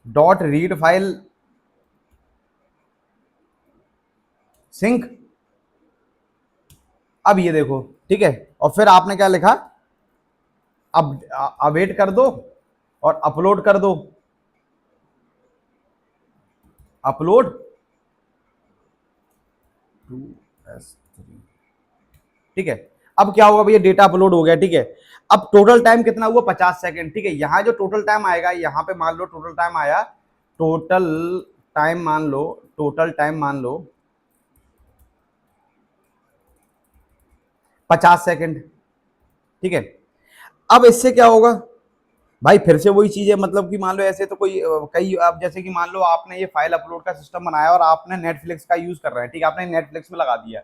dot read file sync. अब ये देखो, ठीक है, और फिर आपने क्या लिखा? अब अवेट कर दो और अपलोड कर दो, अपलोड टू S3, ठीक है। अब क्या होगा भैया? डेटा अपलोड हो गया, ठीक है। अब टोटल टाइम कितना हुआ? 50 सेकेंड, ठीक है। यहां जो टोटल टाइम आएगा, यहां पे मान लो टोटल टाइम आया, टोटल टाइम मान लो, टोटल टाइम मान लो 50 सेकेंड, ठीक है। अब इससे क्या होगा भाई? फिर से वही चीज है, मतलब कि मान लो ऐसे तो कोई कई, अब जैसे कि मान लो आपने ये फाइल अपलोड का सिस्टम बनाया और आपने नेटफ्लिक्स का यूज कर रहे हैं, ठीक है, आपने नेटफ्लिक्स में लगा दिया,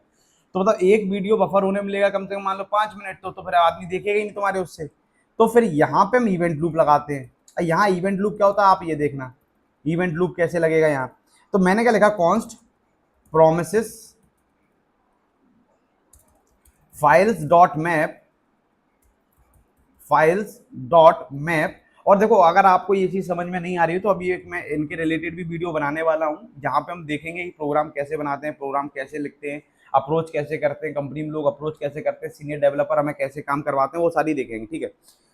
तो मतलब एक वीडियो बफर होने में लेगा कम से कम मान लो 5 मिनट, तो फिर आदमी देखेगा ही नहीं तुम्हारे उससे। तो फिर यहाँ पे हम इवेंट लूप लगाते हैं। यहाँ इवेंट लूप क्या होता है आप ये देखना, इवेंट लूप कैसे लगेगा यहाँ। तो मैंने क्या लिखा? Const promises files dot map, files dot map. और देखो, अगर आपको ये चीज समझ में नहीं आ रही है तो अभी एक मैं इनके रिलेटेड भी वीडियो बनाने वाला हूँ, जहाँ पे हम देखेंगे कि प्रोग्राम कैसे बनाते हैं, प्रोग्राम कैसे लिखते हैं, अप्रोच कैसे करते हैं, कंपनी में लोग अप्रोच कैसे करते हैं, सीनियर डेवलपर हमें कैसे काम करवाते हैं, वो सारी देखेंगे, ठीक है।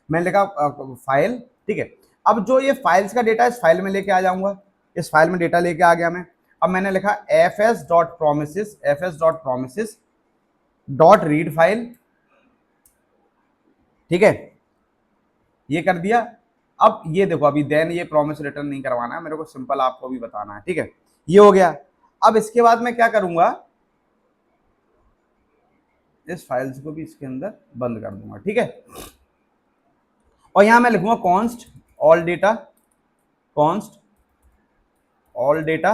मैंने लिखा फाइल, ठीक है। अब जो ये फाइल्स का डेटा, इस फाइल में लेके आ जाऊंगा, इस फाइल में डेटा लेके आ गया मैं। अब मैंने लिखा fs.promises डॉट रीड फाइल, ठीक है, ये कर दिया। अब ये देखो, अभी देन ये प्रॉमिस रिटर्न नहीं करवाना है मेरे को, सिंपल आपको भी बताना है, ठीक है, ये हो गया। अब इसके बाद मैं क्या करूंगा? इस फाइल्स को भी इसके अंदर बंद कर दूंगा, ठीक है। और यहां मैं लिखूंगा const all data, const all data,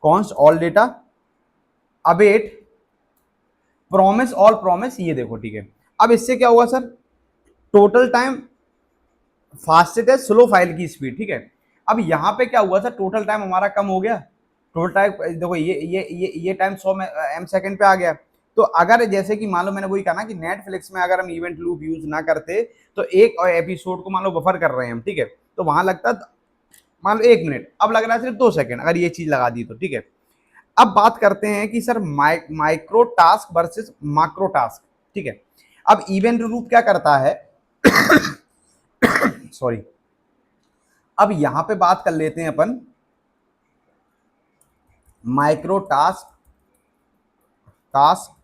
const all data await promise all promise, ये देखो, ठीक है। अब इससे क्या हुआ सर? टोटल टाइम फास्टेस्ट है, स्लो फाइल की स्पीड, ठीक है। अब यहाँ पे क्या हुआ सर? टोटल टाइम हमारा कम हो गया, टोटल टाइम देखो, ये टाइम 100 एम सेकंड पे आ गया। तो अगर जैसे कि मान लो मैंने वही कहा ना कि नेटफ्लिक्स में अगर हम इवेंट लूप यूज ना करते तो एक एपिसोड को मान लो बफर कर रहे हैं हम, ठीक है, तो वहां लगता मान लो 1 मिनट, अब लग रहा है सिर्फ 2 सेकंड, अगर ये चीज लगा दी तो ठीक है। अब बात करते हैं कि sir micro task versus macro task, ठीक है। अब इवेंट लूप क्या करता है, सॉरी, अब यहां पे बात कर लेते हैं अपन micro task, task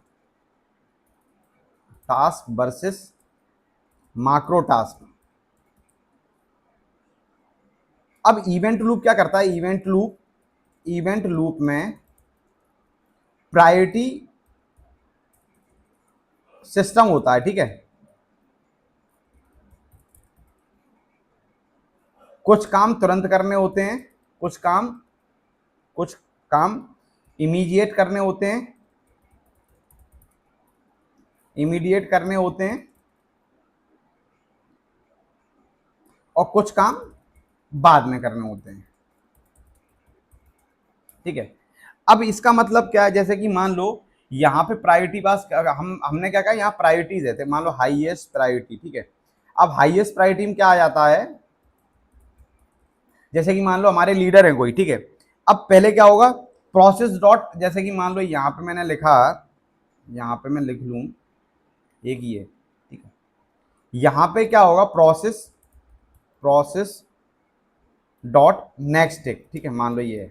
task versus macro task. अब इवेंट लूप क्या करता है, इवेंट लूप में प्रायोरिटी सिस्टम होता है, ठीक है। कुछ काम तुरंत करने होते हैं, कुछ काम कुछ काम इमीडिएट करने होते हैं, इमीडिएट करने होते हैं, और कुछ काम बाद में करने होते हैं, ठीक है। अब इसका मतलब क्या है, जैसे कि मान लो यहाँ पे प्रायोरिटी पास हमने क्या कहा, यहाँ प्रायोरिटीज है, मान लो हाईएस्ट प्रायोरिटी, ठीक है। अब हाईएस्ट प्रायोरिटी में क्या आ जाता है, जैसे कि मान लो हमारे लीडर है कोई, ठीक है। अब पहले क्या होगा, प्रोसेस डॉट, जैसे कि मान लो यहाँ पे मैंने लिखा, यहाँ पे मैं लिख लूं एक ही है, ठीक है। यहाँ पे क्या होगा, process process dot next tick, ठीक है, मान लो ये है।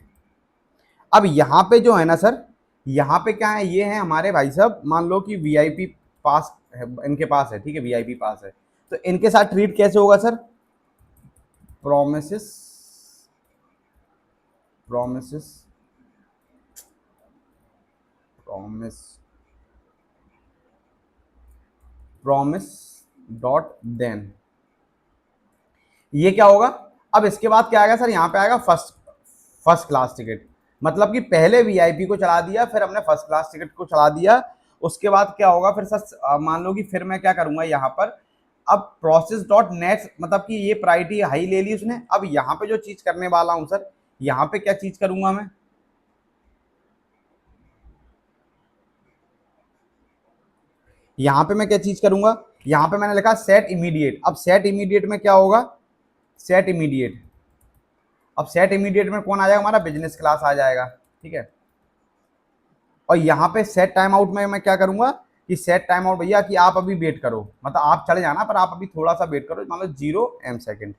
अब यहाँ पे जो है ना सर, यहाँ पे क्या है, ये है हमारे भाई साहब, मान लो कि वीआईपी पास है, इनके पास है, ठीक है, वीआईपी पास है, तो इनके साथ ट्रीट कैसे होगा sir, promises promises promise promise dot then, ये क्या होगा। अब इसके बाद क्या आएगा सर, यहाँ पे आएगा फर्स्ट फर्स्ट क्लास टिकट, मतलब कि पहले वीआईपी को चला दिया, फिर हमने फर्स्ट क्लास टिकट को चला दिया। उसके बाद क्या होगा फिर सर, मान लो कि फिर मैं क्या करूंगा यहाँ पर, अब प्रोसेस डॉट नेक्स्ट, मतलब कि ये प्रायोरिटी हाई ले ली उसने। अब यहाँ पे जो चीज करने वाला हूँ सर, यहाँ पे क्या चीज करूंगा मैं, यहाँ पे मैं क्या चीज करूंगा, यहाँ पे मैंने लिखा सेट इमीडिएट। अब सेट इमीडिएट में क्या होगा, सेट इमीडिएट, अब सेट इमीडिएट में कौन आ जाएगा, हमारा बिजनेस क्लास आ जाएगा, ठीक है। और यहाँ पे सेट टाइम आउट में मैं क्या करूंगा कि सेट टाइम आउट भैया कि आप अभी वेट करो, मतलब आप चले जाना पर आप अभी थोड़ा सा वेट करो, मान लो 0 m सेकेंड।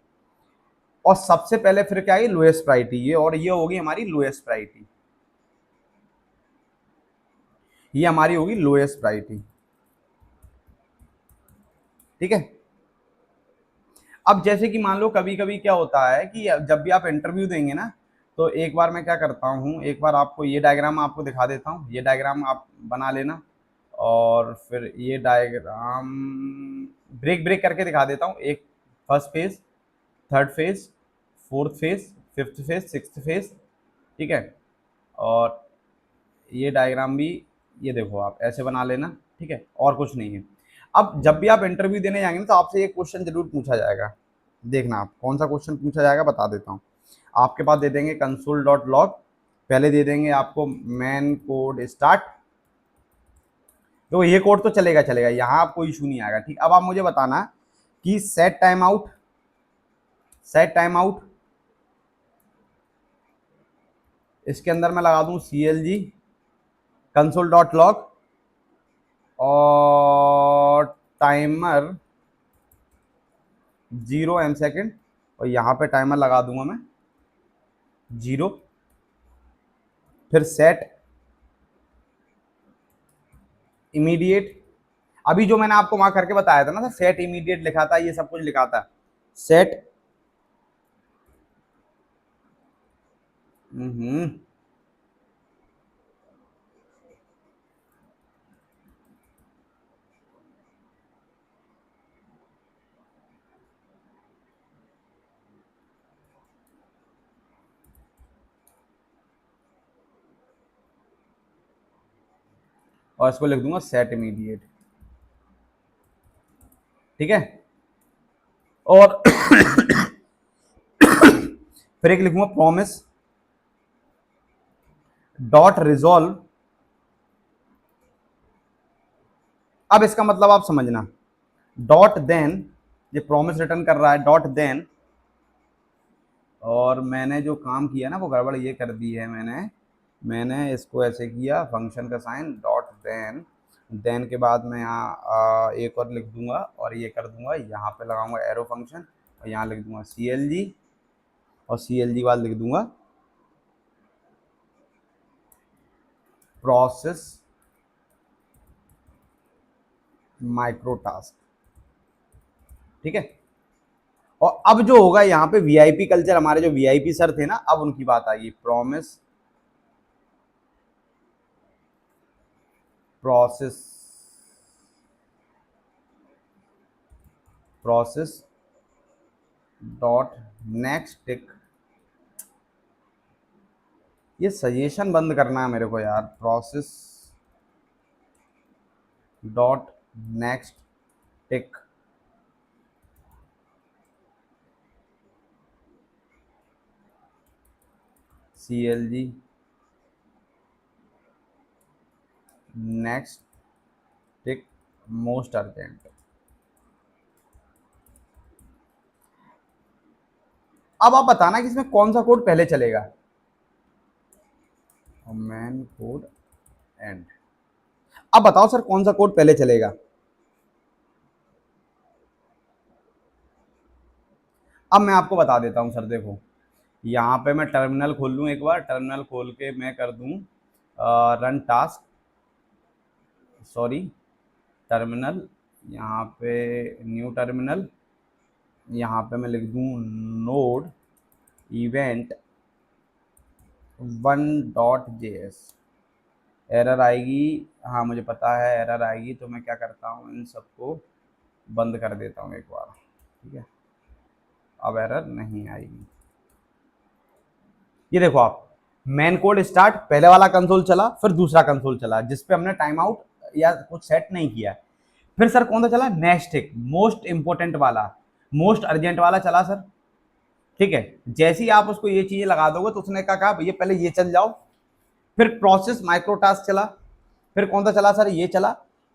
और सबसे पहले फिर क्या है, लोएस्ट प्रायोरिटी, ये और ये होगी हमारी लोएस्ट प्रायोरिटी, ये हमारी होगी लोएस्ट प्रायोरिटी, ठीक है। अब जैसे कि मान लो कभी कभी क्या होता है कि जब भी आप इंटरव्यू देंगे ना, तो एक बार मैं क्या करता हूँ, एक बार आपको ये डायग्राम आपको दिखा देता हूँ, ये डायग्राम आप बना लेना, और फिर ये डायग्राम ब्रेक ब्रेक करके दिखा देता हूँ, एक first phase, third phase, fourth phase, fifth phase, sixth phase, ठीक है। और ये डायग्राम भी, ये देखो आप ऐसे बना लेना, ठीक है, और कुछ नहीं है। अब जब भी आप इंटरव्यू देने जाएंगे ना, तो आपसे एक क्वेश्चन जरूर पूछा जाएगा, देखना आप कौन सा क्वेश्चन पूछा जाएगा, बता देता हूँ। आपके पास दे देंगे कंसोल डॉट लॉग, पहले दे देंगे आपको मैन कोड स्टार्ट, तो ये कोड तो चलेगा चलेगा, यहाँ आपको इशू नहीं आएगा, ठीक। अब आप मुझे बताना कि set time out, set time out, इसके अंदर मैं लगा दूं CLG कंसोल डॉट लॉग, और टाइमर 0 m सेकेंड, और यहाँ पे टाइमर लगा दूंगा मैं 0, फिर सेट इमीडिएट। अभी जो मैंने आपको वहां करके बताया था ना, सेट इमीडिएट लिखा था, ये सब कुछ लिखा था, सेट और इसको लिख दूंगा सेट इमीडिएट, ठीक है। और फिर एक लिखूंगा प्रॉमिस डॉट रिजॉल्व। अब इसका मतलब आप समझना, डॉट देन, ये प्रॉमिस रिटर्न कर रहा है, डॉट देन और मैंने जो काम किया ना वो गड़बड़ ये कर दी है मैंने। मैंने इसको ऐसे किया, फंक्शन का साइन डॉट देन, देन के बाद मैं यहाँ एक और लिख दूंगा और ये कर दूंगा, यहाँ पे लगाऊंगा एरो फंक्शन और यहाँ लिख दूंगा CLG, और CLG बाद लिख दूंगा प्रोसेस माइक्रो टास्क। ठीक है। और अब जो होगा यहाँ पे VIP कल्चर, हमारे जो VIP सर थे ना, अब उनकी बात आएगी। Process process dot next tick, ये सजेशन बंद करना है मेरे को यार। Process dot next tick, CLG next tick most urgent. अब आप बताना कि इसमें कौन सा कोड पहले चलेगा। Man code and. अब बताओ सर कौन सा कोड पहले चलेगा। अब मैं आपको बता देता हूं सर, देखो यहाँ पे मैं टर्मिनल खोल लूँ, एक बार टर्मिनल खोल के मैं कर दूँ रन टास्क, सॉरी टर्मिनल, यहाँ पे न्यू टर्मिनल, यहाँ पे मैं लिख दूँ नोड इवेंट 1.js। एरर आएगी, हाँ मुझे पता है एरर आएगी, तो मैं क्या करता हूँ इन सबको बंद कर देता हूँ एक बार। ठीक है, अब एरर नहीं आएगी। ये देखो आप, मेन कोड स्टार्ट, पहले वाला कंसोल चला, फिर दूसरा कंसोल चला जिसपे हमने टाइम आउट या कुछ सेट नहीं किया। फिर सर कौन सा चला, नेक्स्ट टिक, मोस्ट इंपोर्टेंट वाला, मोस्ट अर्जेंट वाला चला सर। ठीक है, जैसे ही आप उसको ये चीजें लगा दोगे तो उसने कहा भैया पहले ये चल जाओ। फिर प्रोसेस माइक्रो टास्क चला, फिर कौन सा चला सर, ये चला।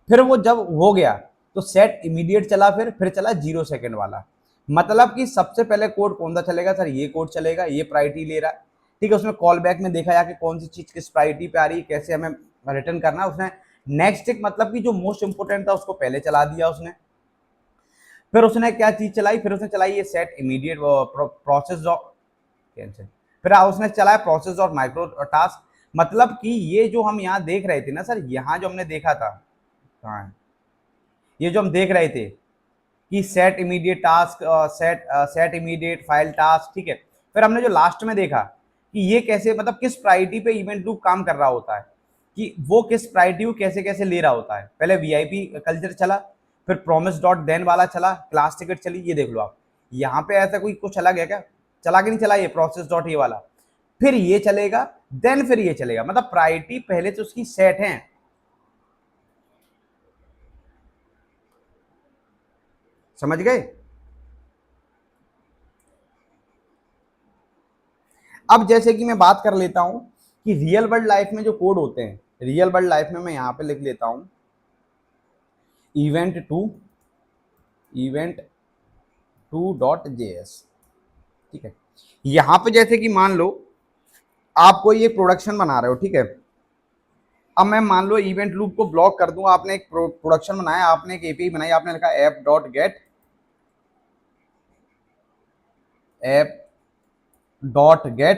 फिर वो जब हो गया तो सेट इमीडिएट चला, फिर चला 0 सेकेंड वाला। मतलब कि सबसे पहले कोड कौन सा चलेगा सर, ये कोड चलेगा, ये प्रायोरिटी ले रहा है। ठीक है, उसमें कॉल बैक में देखा जाके कौन सी चीज किस प्रायोरिटी पे आ रही है, कैसे हमें रिटर्न करना है। उसने नेक्स्ट टिक मतलब कि जो मोस्ट इंपोर्टेंट था उसको पहले चला दिया उसने। फिर उसने क्या चीज चलाई, फिर उसने चलाई ये set immediate process of cancel. फिर उसने चलाया प्रोसेस और माइक्रो टास्क। मतलब कि ये जो हम यहाँ देख रहे थे ना सर, यहाँ जो हमने देखा था, कहाँ है, ये जो हम देख रहे थे कि set immediate task, set immediate file task. ठीक है, फिर हमने जो लास्ट में देखा कि ये कैसे, मतलब किस प्रायोरिटी पे इवेंट लूप काम कर रहा होता है, कि वो किस प्रायोरिटी को कैसे कैसे ले रहा होता है। पहले VIP कल्चर चला, फिर प्रोमिस डॉट देन वाला चला, क्लास टिकट चली। ये देख लो आप, यहाँ पे ऐसा कोई कुछ चला गया क्या, चला कि नहीं चला, ये प्रोसेस डॉट ये वाला, फिर ये चलेगा, देन फिर ये चलेगा। मतलब प्रायोरिटी पहले से उसकी सेट है। समझ गए। अब जैसे कि मैं बात कर लेता हूं कि रियल वर्ल्ड लाइफ में जो कोड होते हैं, रियल वर्ल्ड लाइफ में मैं यहां पे लिख लेता हूं event2.js। ठीक है, यहां पे जैसे कि मान लो आप कोई एक प्रोडक्शन बना रहे हो। ठीक है, अब मैं मान लो इवेंट लूप को ब्लॉक कर दूं। आपने एक प्रोडक्शन बनाया, आपने एक API बनाई, आपने लिखा app.get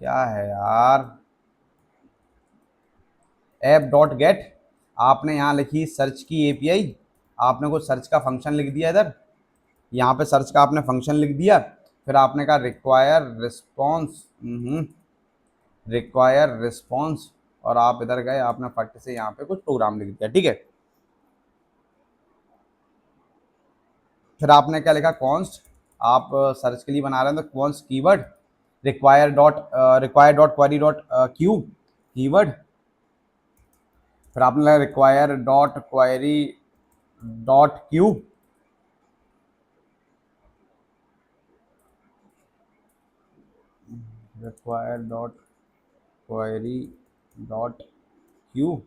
क्या है यार, app.get, आपने यहाँ लिखी सर्च की API, आपने को सर्च का फंक्शन लिख दिया इधर, यहाँ पे सर्च का आपने फंक्शन लिख दिया। फिर आपने कहा रिक्वायर रिस्पॉन्स, और आप इधर गए, आपने फट से यहाँ पे कुछ प्रोग्राम लिख दिया। ठीक है, फिर आपने क्या लिखा, कॉन्स्ट, आप सर्च के लिए बना रहे हैं तो const keyword, require dot query dot Q keyword, फिर आपने लगा require dot query dot Q, require dot query dot Q.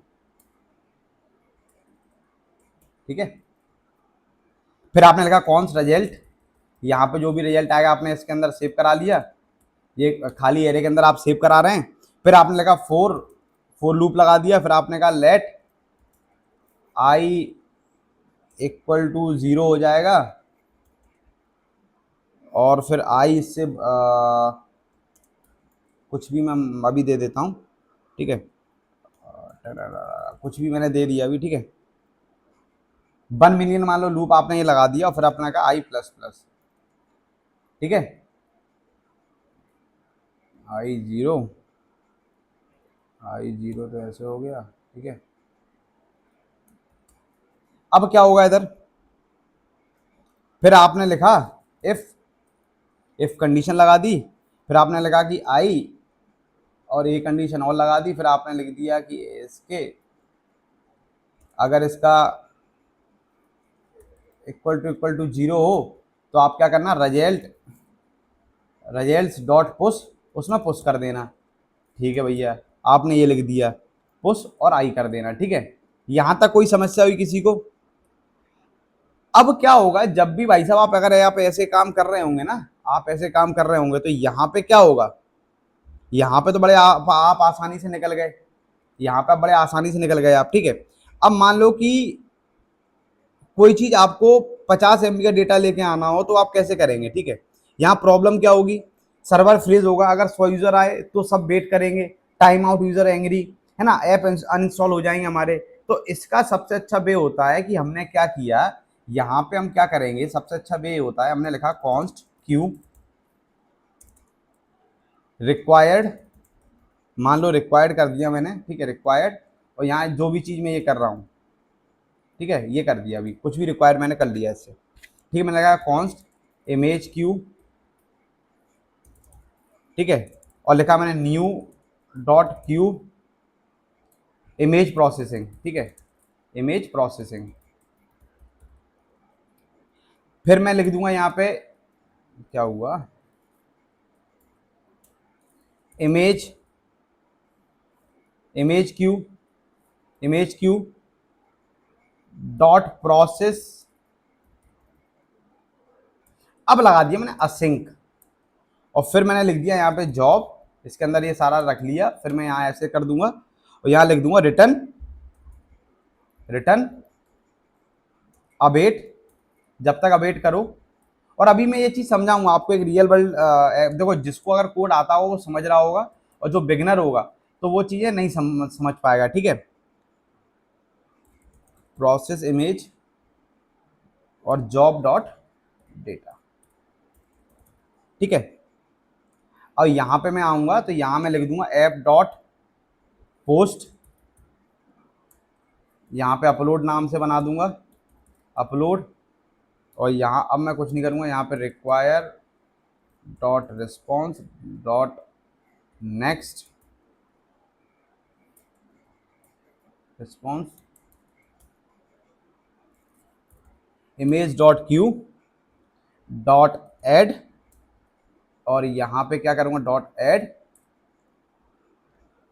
ठीक है, फिर आपने लिखा कॉन्स्ट रिजल्ट, यहाँ पे जो भी रिजल्ट आएगा आपने इसके अंदर सेव करा लिया, ये खाली एरे के अंदर आप सेव करा रहे हैं। फिर आपने लगा फोर लूप लगा दिया, फिर आपने कहा लेट आई इक्वल टू 0 हो जाएगा, और फिर आई इससे कुछ भी मैं अभी दे देता हूँ, ठीक है, कुछ भी मैंने दे दिया अभी, ठीक है। 1 मिलियन मान लो लूप आपने ये लगा दिया, और फिर अपना कहा आई प्लस प्लस, ठीक है, I0 तो ऐसे हो गया, ठीक है। अब क्या होगा इधर, फिर आपने लिखा इफ कंडीशन लगा दी, फिर आपने लिखा कि आई, और ये कंडीशन और लगा दी, फिर आपने लिख दिया कि इसके अगर इसका इक्वल टू 0 हो तो आप क्या करना, रिजल्ट्स डॉट पुश, उसमें पुश कर देना, ठीक है भैया। आपने ये लिख दिया पुश और आई कर देना, ठीक है। यहां तक कोई समस्या हुई किसी को? अब क्या होगा, जब भी भाई साहब आप अगर आप ऐसे काम कर रहे होंगे ना, आप ऐसे काम कर रहे होंगे, तो यहाँ पे क्या होगा, यहाँ पे तो बड़े आप आसानी से निकल गए, यहाँ पे बड़े आसानी से निकल गए आप, ठीक है। अब मान लो कि कोई चीज आपको 50 MB का डेटा लेके आना हो, तो आप कैसे करेंगे, ठीक है। यहाँ प्रॉब्लम क्या होगी, सर्वर फ्रीज होगा, अगर 100 यूजर आए तो सब वेट करेंगे, टाइम आउट, यूजर एंग्री, है ना, ऐप अनइंस्टॉल हो जाएंगे हमारे। तो इसका सबसे अच्छा वे होता है कि हमने क्या किया, यहाँ पे हम क्या करेंगे, सबसे अच्छा वे होता है, हमने लिखा कॉन्स्ट क्यू रिक्वायर्ड, मान लो रिक्वायर्ड कर दिया मैंने, ठीक है, रिक्वायर्ड, और यहाँ जो भी चीज मैं ये कर रहा हूँ, ठीक है, ये कर दिया, अभी कुछ भी रिक्वायर्ड मैंने कर लिया इससे, ठीक है। मैंने लगाया कॉन्स्ट इमेज क्यू, ठीक है, और लिखा मैंने new dot Q image processing, ठीक है, इमेज प्रोसेसिंग। फिर मैं लिख दूंगा यहाँ पे, क्या हुआ, इमेज क्यू डॉट प्रोसेस, अब लगा दिया मैंने असिंक, और फिर मैंने लिख दिया यहाँ पे जॉब, इसके अंदर ये सारा रख लिया, फिर मैं यहाँ ऐसे कर दूंगा, और यहाँ लिख दूंगा रिटर्न अवेट, जब तक अवेट करो। और अभी मैं ये चीज समझाऊंगा आपको, एक रियल वर्ल्ड, देखो जिसको अगर कोड आता होगा वो समझ रहा होगा, और जो बिगनर होगा तो वो चीजें नहीं समझ पाएगा, ठीक है। प्रोसेस इमेज और जॉब डॉट डेटा, ठीक है। और यहां पे मैं आऊंगा तो यहां मैं लिख दूंगा ऐप डॉट पोस्ट, यहाँ पे अपलोड नाम से बना दूंगा अपलोड, और यहाँ अब मैं कुछ नहीं करूँगा, यहाँ पे require dot response dot next response image dot queue dot add, और यहाँ पे क्या करूँगा डॉट एड,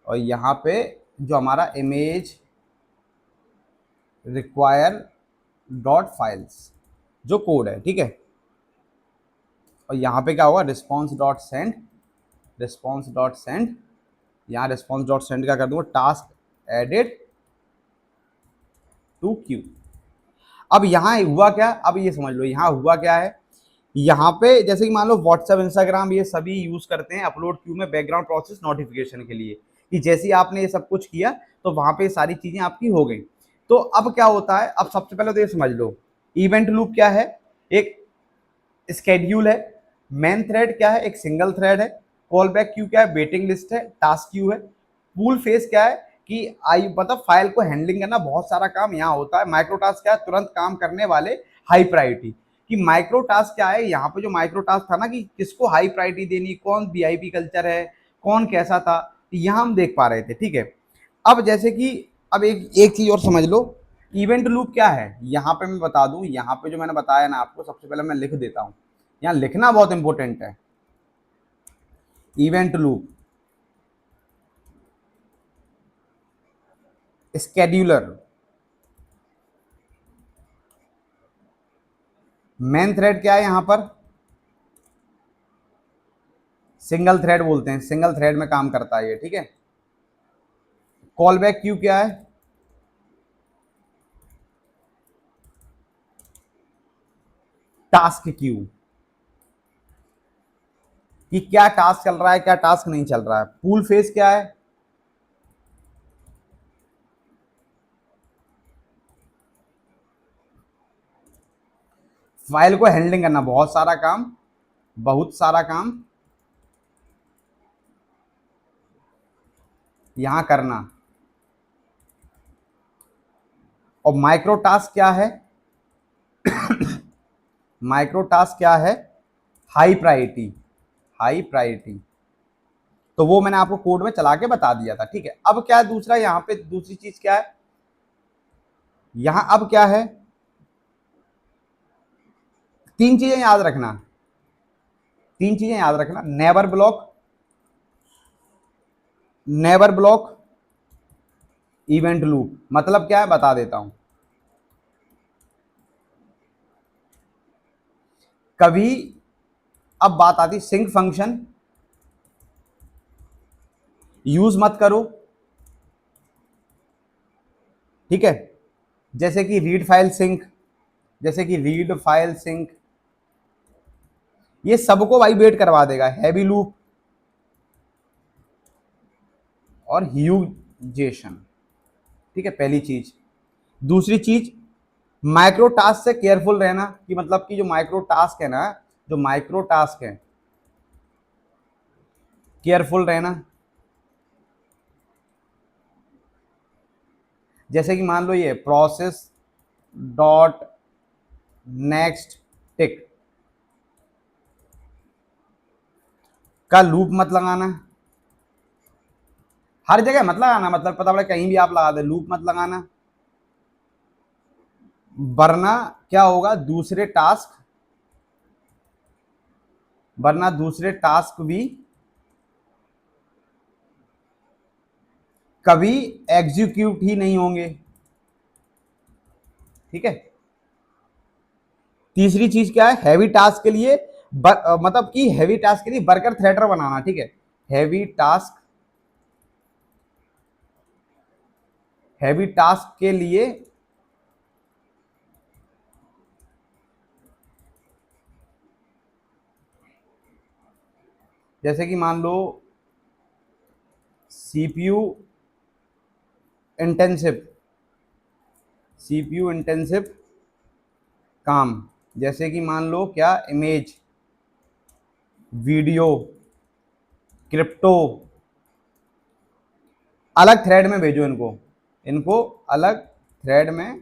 और यहाँ पे जो हमारा इमेज रिक्वायर डॉट फाइल्स जो कोड है, ठीक है। और यहाँ पे क्या होगा रिस्पॉन्स डॉट सेंड, यहाँ रिस्पॉन्स डॉट सेंड क्या कर दूंगा, टास्क एडेड टू क्यू। अब यहाँ हुआ क्या, अब ये समझ लो यहाँ हुआ क्या है, यहाँ पे जैसे कि मान लो व्हाट्सएप इंस्टाग्राम ये सभी यूज करते हैं अपलोड क्यू में बैकग्राउंड प्रोसेस नोटिफिकेशन के लिए, कि जैसे ही आपने ये सब कुछ किया तो वहां पे सारी चीजें आपकी हो गई। तो अब क्या होता है, अब सबसे पहले तो ये समझ लो इवेंट लूप क्या है, एक स्केड्यूल है, मेन थ्रेड क्या है, एक सिंगल थ्रेड है, कॉल बैक क्यू क्या है, वेटिंग लिस्ट है, टास्क क्यू है, पूल फेस क्या है कि आई मतलब फाइल को हैंडलिंग करना, बहुत सारा काम यहाँ होता है। माइक्रो टास्क क्या है, तुरंत काम करने वाले हाई प्रायोरिटी, कि माइक्रो टास्क क्या है, यहाँ पे जो माइक्रो टास्क था ना कि किसको हाई प्रायोरिटी देनी, कौन वीआईपी कल्चर है, कौन कैसा था, यहाँ हम देख पा रहे थे, ठीक है। अब जैसे कि अब एक चीज और समझ लो, इवेंट लूप क्या है, यहाँ पे मैं बता दूं, यहाँ पे जो मैंने बताया ना आपको, सबसे पहले मैं लिख देता हूँ, यहाँ लिखना बहुत इंपॉर्टेंट है। Event loop scheduler, main thread क्या है यहाँ पर, सिंगल थ्रेड बोलते हैं, सिंगल थ्रेड में काम करता है ये, ठीक है। कॉल बैक क्यू क्या है? टास्क क्यू, कि क्या टास्क चल रहा है, क्या टास्क नहीं चल रहा है। पूल फेस क्या है? फाइल को हैंडलिंग करना, बहुत सारा काम, बहुत सारा काम यहां करना। और माइक्रो टास्क क्या है? माइक्रो टास्क क्या है? High priority, high priority. तो वो मैंने आपको कोड में चला के बता दिया था, ठीक है। अब क्या है दूसरा, यहां पे दूसरी चीज क्या है, यहां अब क्या है, तीन चीजें याद रखना, तीन चीजें याद रखना। Never block, never block event loop, मतलब क्या है बता देता हूं। कभी, अब बात आती सिंक फंक्शन यूज मत करो, ठीक है। जैसे कि रीड फाइल सिंक, जैसे कि रीड फाइल सिंक, ये सबको वाइब्रेट करवा देगा। हैवी लूप और ह्यूजेशन, ठीक है, पहली चीज। दूसरी चीज, माइक्रो टास्क से केयरफुल रहना, कि मतलब कि जो माइक्रो टास्क है ना, जो माइक्रो टास्क है, केयरफुल रहना। जैसे कि मान लो ये प्रोसेस डॉट नेक्स्ट टिक का लूप मत लगाना, हर जगह मत लगाना, मतलब पता पड़े कहीं भी आप लगा दे, लूप मत लगाना। वरना क्या होगा, दूसरे टास्क, वरना दूसरे टास्क भी कभी एग्जीक्यूट ही नहीं होंगे, ठीक है। तीसरी चीज क्या है, हैवी टास्क के लिए मतलब कि हैवी टास्क के लिए वर्कर थ्रेडर बनाना, ठीक है। हैवी टास्क, हैवी टास्क के लिए जैसे कि मान लो सीपीयू इंटेंसिव, सीपीयू इंटेंसिव काम, जैसे कि मान लो क्या, इमेज, वीडियो, क्रिप्टो, अलग थ्रेड में भेजो इनको, इनको अलग थ्रेड में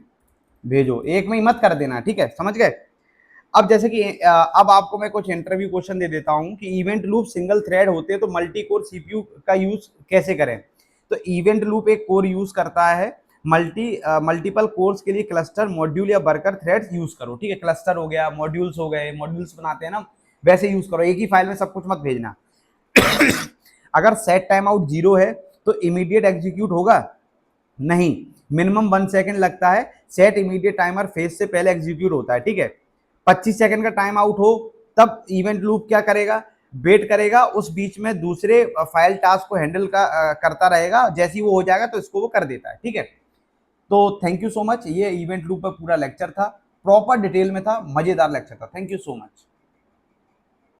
भेजो, एक में ही मत कर देना, ठीक है, समझ गए। अब जैसे कि अब आपको मैं कुछ इंटरव्यू क्वेश्चन दे देता हूं कि इवेंट लूप सिंगल थ्रेड होते हैं तो मल्टी कोर सीपीयू का यूज कैसे करें। तो इवेंट लूप एक कोर यूज करता है, मल्टीपल कोर्स के लिए क्लस्टर, मॉड्यूल या वर्कर थ्रेड्स यूज करो, ठीक है। क्लस्टर हो गया, मॉड्यूल्स हो गए, मॉड्यूल्स बनाते हैं ना, वैसे यूज करो, एक ही फाइल में सब कुछ मत भेजना। अगर सेट टाइम आउट 0 है तो इमीडिएट एग्जीक्यूट होगा नहीं, मिनिमम 1 सेकंड लगता है। सेट इमीडिएट टाइमर फेज से पहले एग्जीक्यूट होता है, ठीक है। 25 सेकंड का टाइम आउट हो तब इवेंट लूप क्या करेगा, वेट करेगा, उस बीच में दूसरे फाइल टास्क को हैंडल करता रहेगा, जैसे ही वो हो जाएगा तो इसको वो कर देता है, ठीक है। तो थैंक यू सो मच, ये इवेंट लूप पर पूरा लेक्चर था, प्रॉपर डिटेल में था, मजेदार लेक्चर था, थैंक यू सो मच।